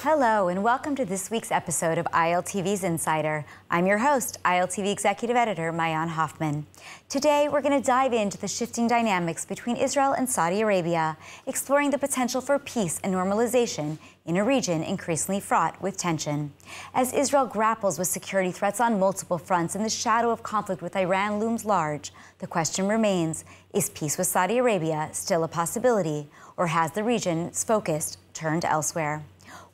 Hello, and welcome to this week's episode of ILTV's Insider. I'm your host, ILTV Executive Editor Maayan Hoffman. Today, we're going to dive into the shifting dynamics between Israel and Saudi Arabia, exploring the potential for peace and normalization in a region increasingly fraught with tension. As Israel grapples with security threats on multiple fronts and the shadow of conflict with Iran looms large, the question remains, is peace with Saudi Arabia still a possibility, or has the region's focus turned elsewhere?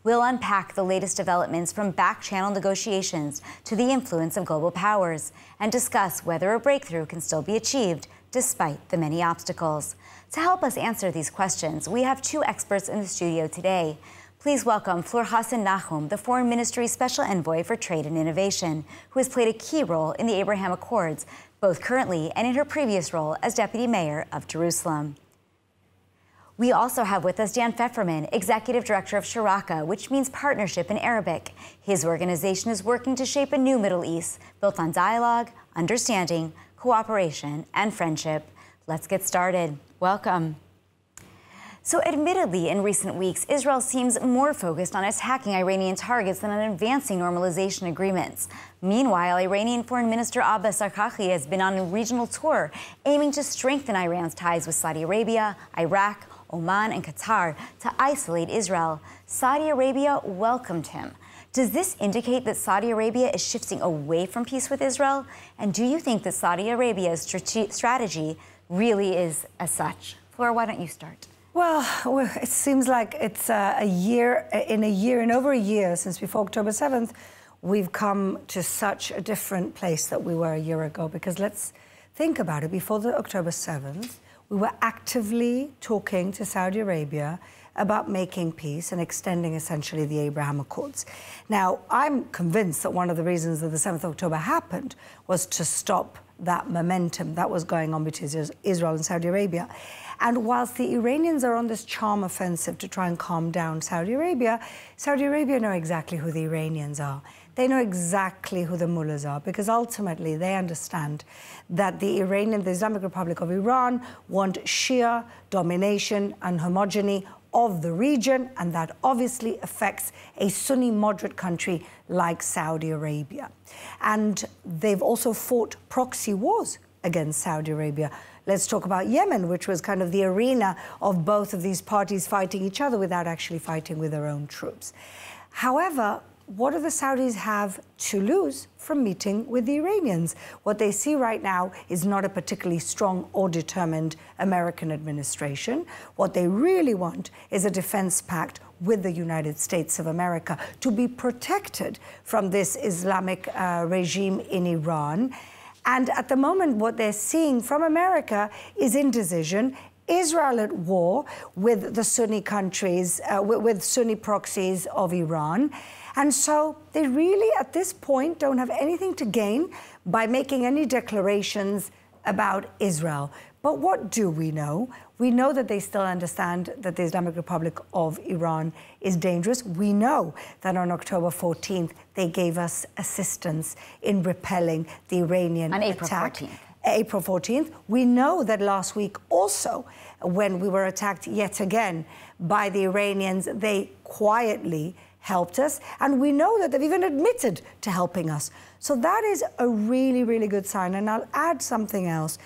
We'll unpack the latest developments from back-channel negotiations to the influence of global powers and discuss whether a breakthrough can still be achieved despite the many obstacles. To help us answer these questions, we have two experts in the studio today. Please welcome Fleur Hassan-Nahoum, the Foreign Ministry's Special Envoy for Trade and Innovation, who has played a key role in the Abraham Accords, both currently and in her previous role as Deputy Mayor of Jerusalem. We also have with us Dan Feferman, Executive Director of Sharaka, which means partnership in Arabic. His organization is working to shape a new Middle East, built on dialogue, understanding, cooperation, and friendship. Let's get started. Welcome. So admittedly, in recent weeks, Israel seems more focused on attacking Iranian targets than on advancing normalization agreements. Meanwhile, Iranian Foreign Minister Abbas Arqaqi has been on a regional tour aiming to strengthen Iran's ties with Saudi Arabia, Iraq, Oman, and Qatar to isolate Israel. Saudi Arabia welcomed him. Does this indicate that Saudi Arabia is shifting away from peace with Israel? And do you think that Saudi Arabia's strategy really is as such? Fleur, why don't you start? Well, it seems like it's in over a year since before October 7th, we've come to such a different place that we were a year ago. Because let's think about it. Before the October 7th, we were actively talking to Saudi Arabia about making peace and extending essentially the Abraham Accords. Now, I'm convinced that one of the reasons that the 7th of October happened was to stop that momentum that was going on between Israel and Saudi Arabia. And whilst the Iranians are on this charm offensive to try and calm down Saudi Arabia know exactly who the Iranians are. They know exactly who the mullahs are, because ultimately they understand that the Islamic Republic of Iran want Shia domination and homogeny of the region, and that obviously affects a Sunni moderate country like Saudi Arabia. And they've also fought proxy wars against Saudi Arabia. Let's talk about Yemen, which was kind of the arena of both of these parties fighting each other without actually fighting with their own troops. However, what do the Saudis have to lose from meeting with the Iranians? What they see right now is not a particularly strong or determined American administration. What they really want is a defense pact with the United States of America to be protected from this Islamic regime in Iran. And at the moment, what they're seeing from America is indecision, Israel at war with the Sunni countries, with Sunni proxies of Iran. And so they really, at this point, don't have anything to gain by making any declarations about Israel. But what do we know? We know that they still understand that the Islamic Republic of Iran is dangerous. We know that on October 14th, they gave us assistance in repelling the Iranian attack. April 14th. We know that last week also, when we were attacked yet again by the Iranians, they quietly helped us. And we know that they've even admitted to helping us. So that is a really, really good sign. And I'll add something else.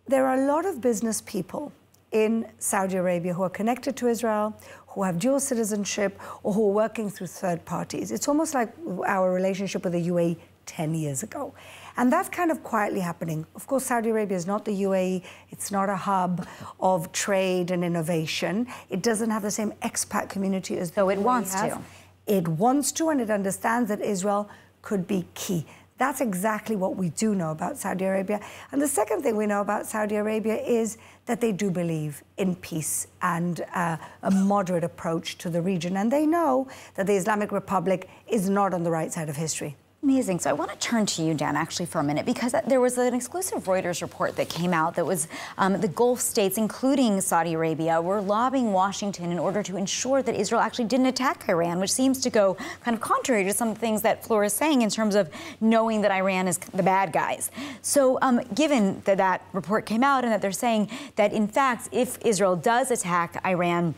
There are a lot of business people in Saudi Arabia who are connected to Israel, who have dual citizenship, or who are working through third parties. It's almost like our relationship with the UAE 10 years ago. And that's kind of quietly happening. Of course, Saudi Arabia is not the UAE. It's not a hub of trade and innovation. It doesn't have the same expat community as the UAE. So it wants to. It wants to, and it understands that Israel could be key. That's exactly what we do know about Saudi Arabia. And the second thing we know about Saudi Arabia is that they do believe in peace and a moderate approach to the region. And they know that the Islamic Republic is not on the right side of history. Amazing. So I want to turn to you, Dan, actually for a minute, because there was an exclusive Reuters report that came out that was the Gulf states, including Saudi Arabia, were lobbying Washington in order to ensure that Israel actually didn't attack Iran, which seems to go kind of contrary to some of the things that Fleur is saying in terms of knowing that Iran is the bad guys. So given that that report came out and that they're saying that, in fact, if Israel does attack Iran,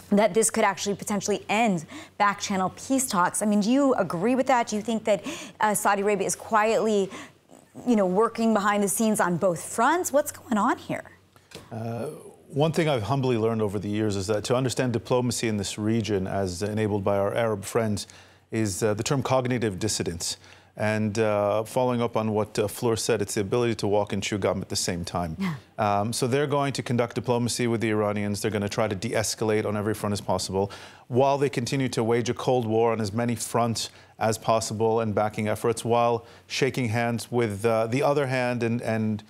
that this could actually potentially end back-channel peace talks. I mean, do you agree with that? Do you think that Saudi Arabia is quietly, working behind the scenes on both fronts? What's going on here? One thing I've humbly learned over the years is that to understand diplomacy in this region, as enabled by our Arab friends, is the term cognitive dissidence. And following up on what Fleur said, it's the ability to walk and chew gum at the same time. Yeah. So they're going to conduct diplomacy with the Iranians. They're going to try to de-escalate on every front as possible, while they continue to wage a Cold War on as many fronts as possible and backing efforts, while shaking hands with the other hand and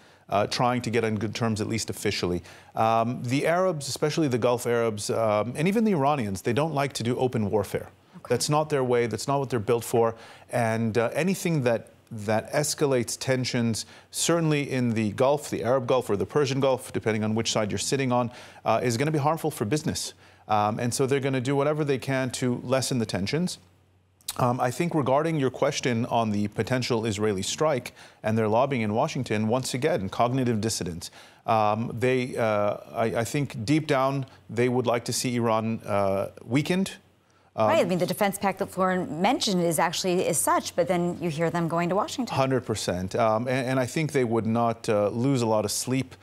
trying to get on good terms, at least officially. The Arabs, especially the Gulf Arabs, and even the Iranians, they don't like to do open warfare. That's not their way. That's not what they're built for. And anything that escalates tensions, certainly in the Gulf, the Arab Gulf or the Persian Gulf, depending on which side you're sitting on, is going to be harmful for business. And so they're going to do whatever they can to lessen the tensions. I think regarding your question on the potential Israeli strike and their lobbying in Washington, once again, cognitive dissidence. I think deep down, they would like to see Iran weakened. Right. I mean, the defense pact that Fleur mentioned is such, but then you hear them going to Washington. 100%. And I think they would not lose a lot of sleep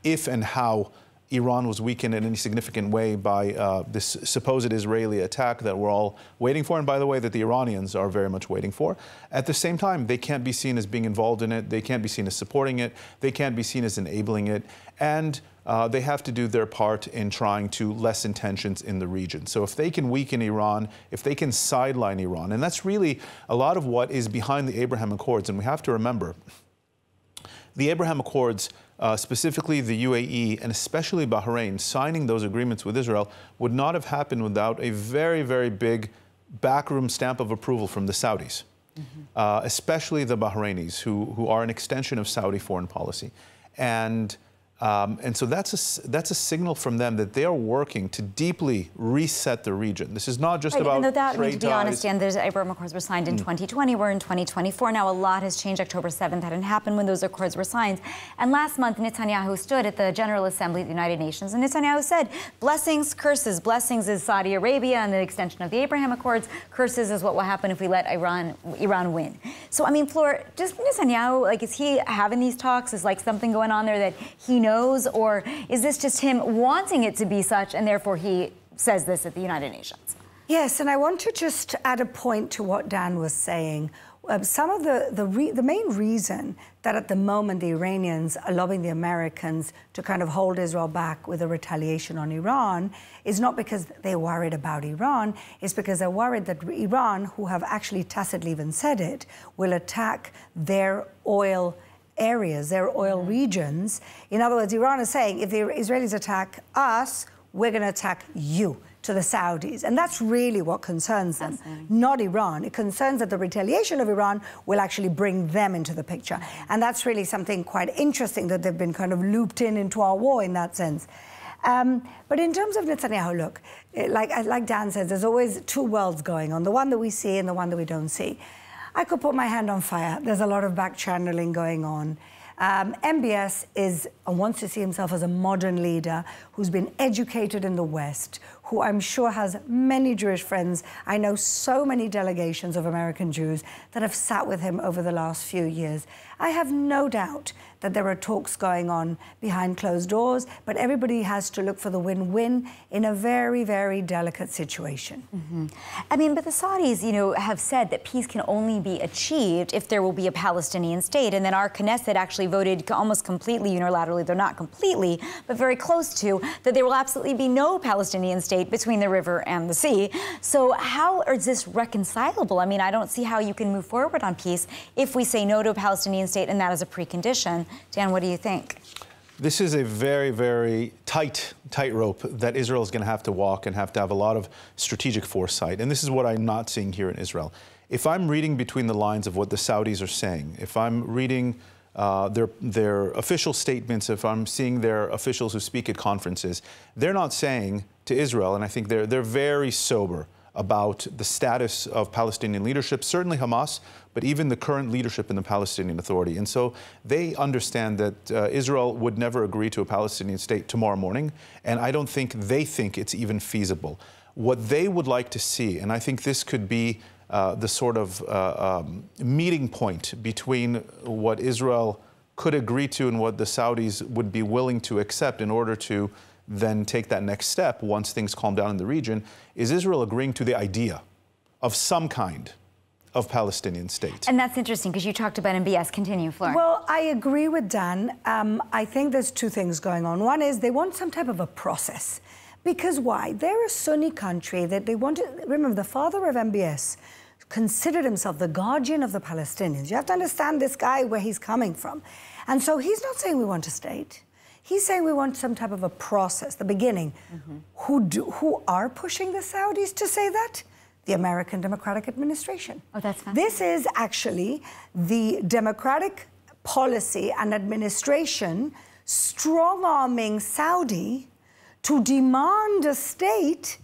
if and how Iran was weakened in any significant way by this supposed Israeli attack that we're all waiting for, and by the way, that the Iranians are very much waiting for. At the same time, they can't be seen as being involved in it. They can't be seen as supporting it. They can't be seen as enabling it. And they have to do their part in trying to lessen tensions in the region. So if they can weaken Iran, if they can sideline Iran, and that's really a lot of what is behind the Abraham Accords. And we have to remember, the Abraham Accords, specifically the UAE and especially Bahrain, signing those agreements with Israel would not have happened without a very, very big backroom stamp of approval from the Saudis, especially the Bahrainis, who are an extension of Saudi foreign policy. And so that's a signal from them that they are working to deeply reset the region. This is not just about and that, trade to be honest, Dan, the Abraham Accords were signed in 2020. We're in 2024 now. A lot has changed. October 7th hadn't happened when those accords were signed. And last month, Netanyahu stood at the General Assembly of the United Nations, and Netanyahu said, blessings, curses. Blessings is Saudi Arabia and the extension of the Abraham Accords. Curses is what will happen if we let Iran win. So, I mean, Fleur, just Netanyahu, is he having these talks? Is something going on there that he knows? Or is this just him wanting it to be such, and therefore he says this at the United Nations? Yes, and I want to just add a point to what Dan was saying. Some of the main reason that at the moment the Iranians are lobbying the Americans to kind of hold Israel back with a retaliation on Iran is not because they're worried about Iran, it's because they're worried that Iran, who have actually tacitly even said it, will attack their oil areas, their oil regions. In other words, Iran is saying, if the Israelis attack us, we're going to attack you, to the Saudis. And that's really what concerns them, not Iran. It concerns that the retaliation of Iran will actually bring them into the picture. And that's really something quite interesting, that they've been kind of looped into our war in that sense. But in terms of Netanyahu, look, like Dan says, there's always two worlds going on, the one that we see and the one that we don't see. I could put my hand on fire. There's a lot of back-channeling going on. MBS wants to see himself as a modern leader who's been educated in the West, who I'm sure has many Jewish friends. I know so many delegations of American Jews that have sat with him over the last few years. I have no doubt that there are talks going on behind closed doors, but everybody has to look for the win-win in a very, very delicate situation. I mean, but the Saudis, have said that peace can only be achieved if there will be a Palestinian state. And then our Knesset actually voted almost completely unilaterally, though not completely, but very close to, that there will absolutely be no Palestinian state between the river and the sea. So how is this reconcilable? I mean, I don't see how you can move forward on peace if we say no to a Palestinian state, and that is a precondition. Dan, what do you think? This is a very, very tightrope that Israel is going to have to walk and have to have a lot of strategic foresight. And this is what I'm not seeing here in Israel. If I'm reading between the lines of what the Saudis are saying, if I'm reading their official statements, if I'm seeing their officials who speak at conferences, they're not saying to Israel, and I think they're very sober about the status of Palestinian leadership, certainly Hamas, but even the current leadership in the Palestinian Authority. And so they understand that Israel would never agree to a Palestinian state tomorrow morning, and I don't think they think it's even feasible. What they would like to see, and I think this could be the sort of meeting point between what Israel could agree to and what the Saudis would be willing to accept in order to then take that next step once things calm down in the region, is Israel agreeing to the idea of some kind of Palestinian state. And that's interesting because you talked about MBS. Continue, Fleur. Well, I agree with Dan. I think there's two things going on. One is they want some type of a process. Because why? They're a Sunni country that they want to... Remember, the father of MBS considered himself the guardian of the Palestinians. You have to understand this guy, where he's coming from. And so he's not saying we want a state. He's saying we want some type of a process, the beginning. Who are pushing the Saudis to say that? The American Democratic Administration. Oh, that's fine. This is actually the Democratic policy and administration strong-arming Saudi to demand a state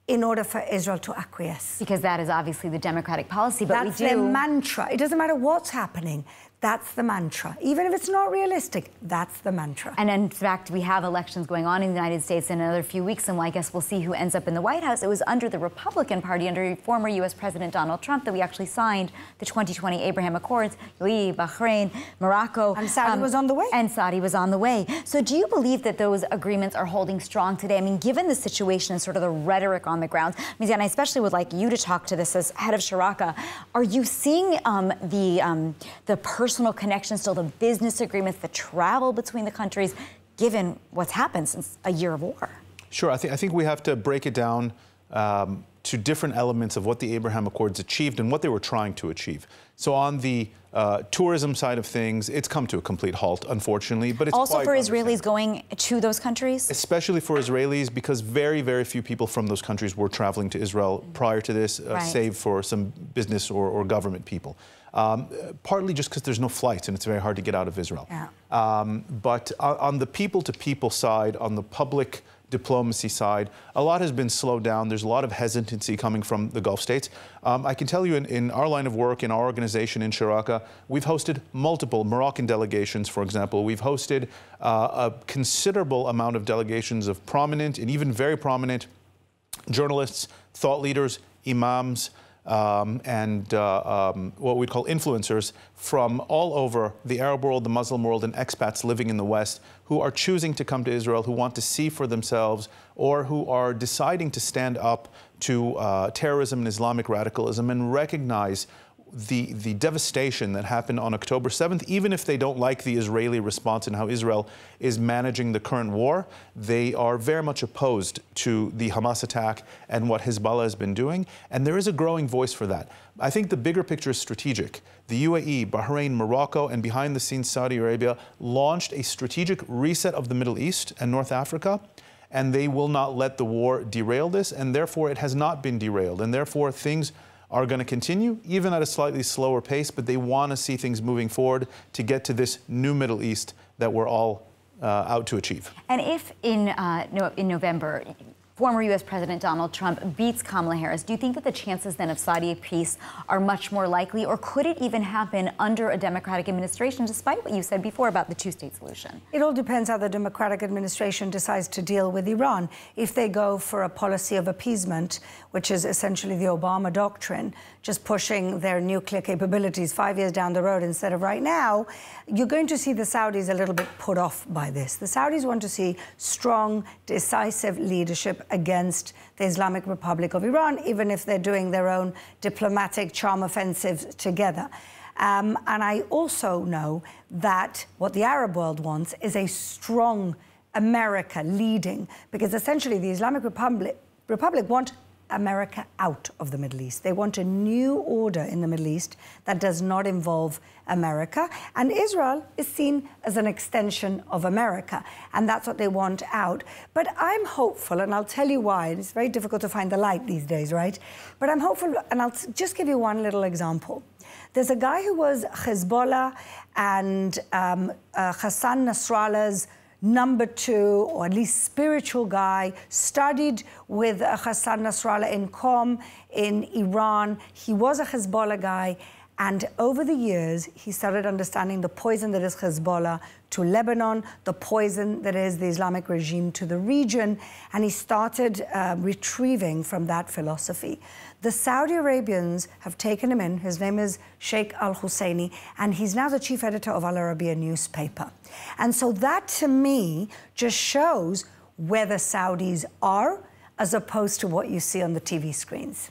in order for Israel to acquiesce. Because that is obviously the Democratic policy, but that's their mantra. It doesn't matter what's happening. That's the mantra. Even if it's not realistic, that's the mantra. And in fact, we have elections going on in the United States in another few weeks, and I guess we'll see who ends up in the White House. It was under the Republican Party, under former U.S. President Donald Trump, that we actually signed the 2020 Abraham Accords. UAE, Bahrain, Morocco. And Saudi was on the way. And Saudi was on the way. So do you believe that those agreements are holding strong today? I mean, given the situation and sort of the rhetoric on the ground, and I especially would like you to talk to this as head of Sharaka. Are you seeing the personal connections, still the business agreements, the travel between the countries, given what's happened since a year of war? Sure. I think we have to break it down to different elements of what the Abraham Accords achieved and what they were trying to achieve. So on the tourism side of things, it's come to a complete halt, unfortunately. But it's also for Israelis going to those countries? Especially for Israelis, because very, very few people from those countries were traveling to Israel prior to this, save for some business or government people. Partly just because there's no flights and it's very hard to get out of Israel. Yeah. But on the people-to-people side, on the public diplomacy side, a lot has been slowed down. There's a lot of hesitancy coming from the Gulf states. I can tell you in our line of work, in our organization in Sharaka, we've hosted multiple Moroccan delegations, for example. We've hosted a considerable amount of delegations of prominent and even very prominent journalists, thought leaders, imams, and what we'd call influencers from all over the Arab world, the Muslim world, and expats living in the West who are choosing to come to Israel, who want to see for themselves, or who are deciding to stand up to terrorism and Islamic radicalism and recognize the devastation that happened on October 7th, even if they don't like the Israeli response and how Israel is managing the current war, they are very much opposed to the Hamas attack and what Hezbollah has been doing. And there is a growing voice for that. I think the bigger picture is strategic. The UAE, Bahrain, Morocco, and behind the scenes Saudi Arabia launched a strategic reset of the Middle East and North Africa. And they will not let the war derail this. And therefore, it has not been derailed. And therefore, things are going to continue, even at a slightly slower pace, but they want to see things moving forward to get to this new Middle East that we're all out to achieve. And if in November, former U.S. President Donald Trump beats Kamala Harris, do you think that the chances then of Saudi peace are much more likely, or could it even happen under a Democratic administration, despite what you said before about the two-state solution? It all depends how the Democratic administration decides to deal with Iran. If they go for a policy of appeasement, which is essentially the Obama doctrine, just pushing their nuclear capabilities 5 years down the road instead of right now, you're going to see the Saudis a little bit put off by this. The Saudis want to see strong, decisive leadership against the Islamic Republic of Iran, even if they're doing their own diplomatic charm offensives together. And I also know that what the Arab world wants is a strong America leading, because essentially the Islamic Republic want America out of the Middle East. They want a new order in the Middle East that does not involve America. And Israel is seen as an extension of America. And that's what they want out. But I'm hopeful, and I'll tell you why. It's very difficult to find the light these days, right? But I'm hopeful, and I'll just give you one little example. There's a guy who was Hezbollah and Hassan Nasrallah's number two, or at least spiritual guy, studied with Hassan Nasrallah in Qom in Iran. He was a Hezbollah guy. And over the years, he started understanding the poison that is Hezbollah to Lebanon, the poison that is the Islamic regime to the region, and he started retrieving from that philosophy. The Saudi Arabians have taken him in. His name is Sheikh Al-Husseini, and he's now the chief editor of Al Arabiya newspaper. And so that, to me, just shows where the Saudis are, as opposed to what you see on the TV screens.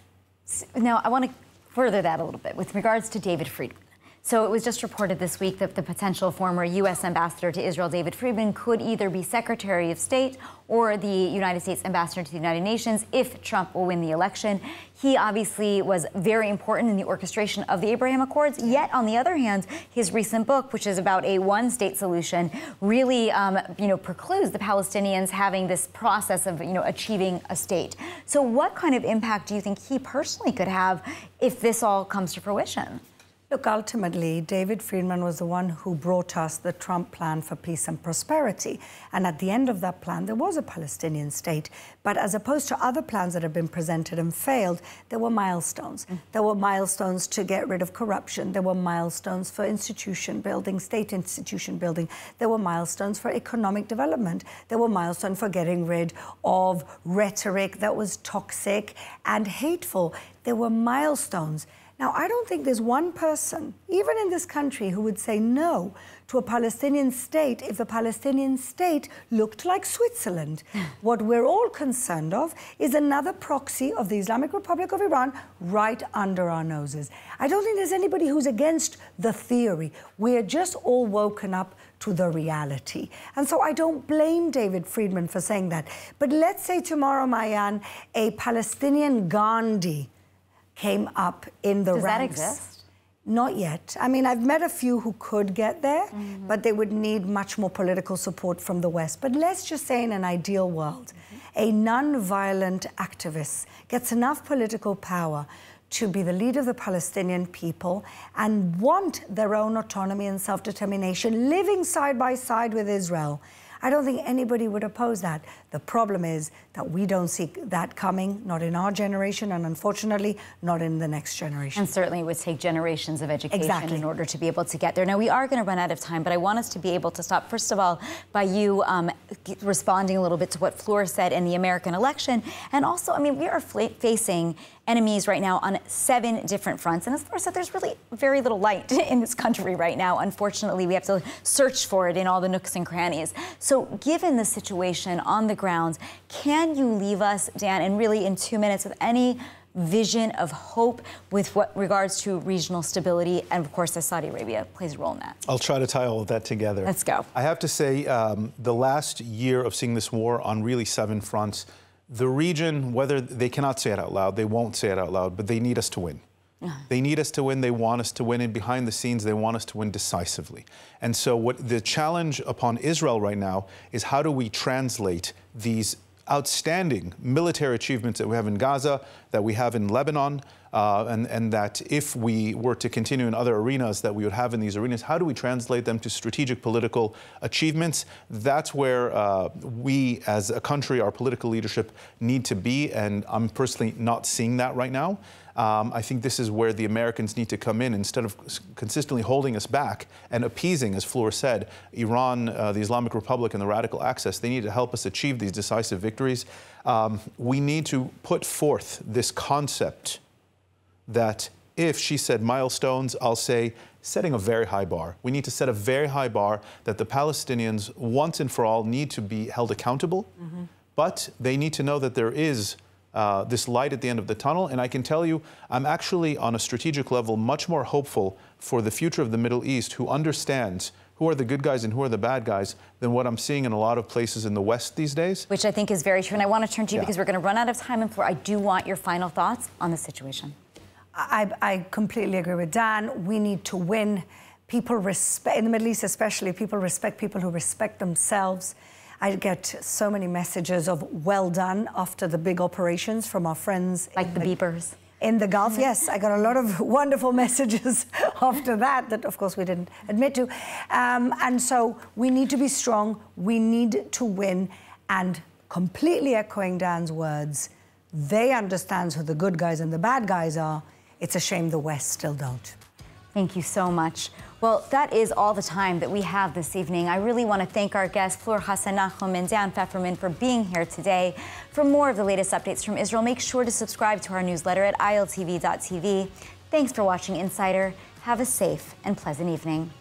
Now, I want to further that a little bit with regards to David Friedman. So it was just reported this week that the potential former U.S. ambassador to Israel, David Friedman, could either be Secretary of State or the United States ambassador to the United Nations if Trump will win the election. He obviously was very important in the orchestration of the Abraham Accords. Yet, on the other hand, his recent book, which is about a one-state solution, really, precludes the Palestinians having this process of, achieving a state. So what kind of impact do you think he personally could have if this all comes to fruition? Look, ultimately, David Friedman was the one who brought us the Trump plan for peace and prosperity. And at the end of that plan, there was a Palestinian state. But as opposed to other plans that have been presented and failed, there were milestones. There were milestones to get rid of corruption. There were milestones for institution building, state institution building. There were milestones for economic development. There were milestones for getting rid of rhetoric that was toxic and hateful. There were milestones. Now, I don't think there's one person, even in this country, who would say no to a Palestinian state if the Palestinian state looked like Switzerland. What we're all concerned of is another proxy of the Islamic Republic of Iran right under our noses. I don't think there's anybody who's against the theory. We're just all woken up to the reality. And so I don't blame David Friedman for saying that. But let's say tomorrow, Maayan, a Palestinian Gandhi came up in the ranks. Does that exist? Not yet. I mean, I've met a few who could get there, but they would need much more political support from the West. But let's just say in an ideal world, a non-violent activist gets enough political power to be the leader of the Palestinian people and want their own autonomy and self-determination, living side by side with Israel. I don't think anybody would oppose that. The problem is that we don't see that coming, not in our generation, and unfortunately, not in the next generation. And certainly it would take generations of education in order to be able to get there. Now, we are going to run out of time, but I want us to be able to stop, first of all, by you responding a little bit to what Fleur said in the American election. And also, I mean, we are facing enemies right now on 7 different fronts. And as Fleur said, there's really very little light in this country right now. Unfortunately, we have to search for it in all the nooks and crannies. So given the situation on the ground, can you leave us, Dan, and really in 2 minutes with any vision of hope with what regards to regional stability and, of course, as Saudi Arabia plays a role in that? I'll try to tie all of that together. Let's go. I have to say, the last year of seeing this war on really 7 fronts, the region, whether they cannot say it out loud, they won't say it out loud, but they need us to win. They need us to win, they want us to win, and behind the scenes, they want us to win decisively. And so what the challenge upon Israel right now is how do we translate these outstanding military achievements that we have in Gaza, that we have in Lebanon, and that if we were to continue in other arenas that we would have in these arenas, how do we translate them to strategic political achievements? That's where we as a country, our political leadership, need to be, and I'm personally not seeing that right now. I think this is where the Americans need to come in instead of consistently holding us back and appeasing, as Fleur said, Iran, the Islamic Republic, and the radical axis. They need to help us achieve these decisive victories. We need to put forth this concept that if she said milestones, I'll say setting a very high bar. We need to set a very high bar that the Palestinians, once and for all, need to be held accountable, but they need to know that there is this light at the end of the tunnel. And I can tell you, I'm actually on a strategic level much more hopeful for the future of the Middle East, who understands who are the good guys and who are the bad guys, than what I'm seeing in a lot of places in the West these days. Which I think is very true. And I want to turn to you because we're going to run out of time. And Fleur, I do want your final thoughts on the situation. I completely agree with Dan. We need to win. People respect, in the Middle East especially, people respect people who respect themselves. I get so many messages of well done after the big operations from our friends. Like the beepers. In the Gulf, yes. I got a lot of wonderful messages after that, of course, we didn't admit to. And so we need to be strong. We need to win. And completely echoing Dan's words, they understand who the good guys and the bad guys are. It's a shame the West still don't. Thank you so much. Well, that is all the time that we have this evening. I really want to thank our guests, Fleur, Hassan-Nahoum, and Dan Feferman, for being here today. For more of the latest updates from Israel, make sure to subscribe to our newsletter at iltv.tv. Thanks for watching Insider. Have a safe and pleasant evening.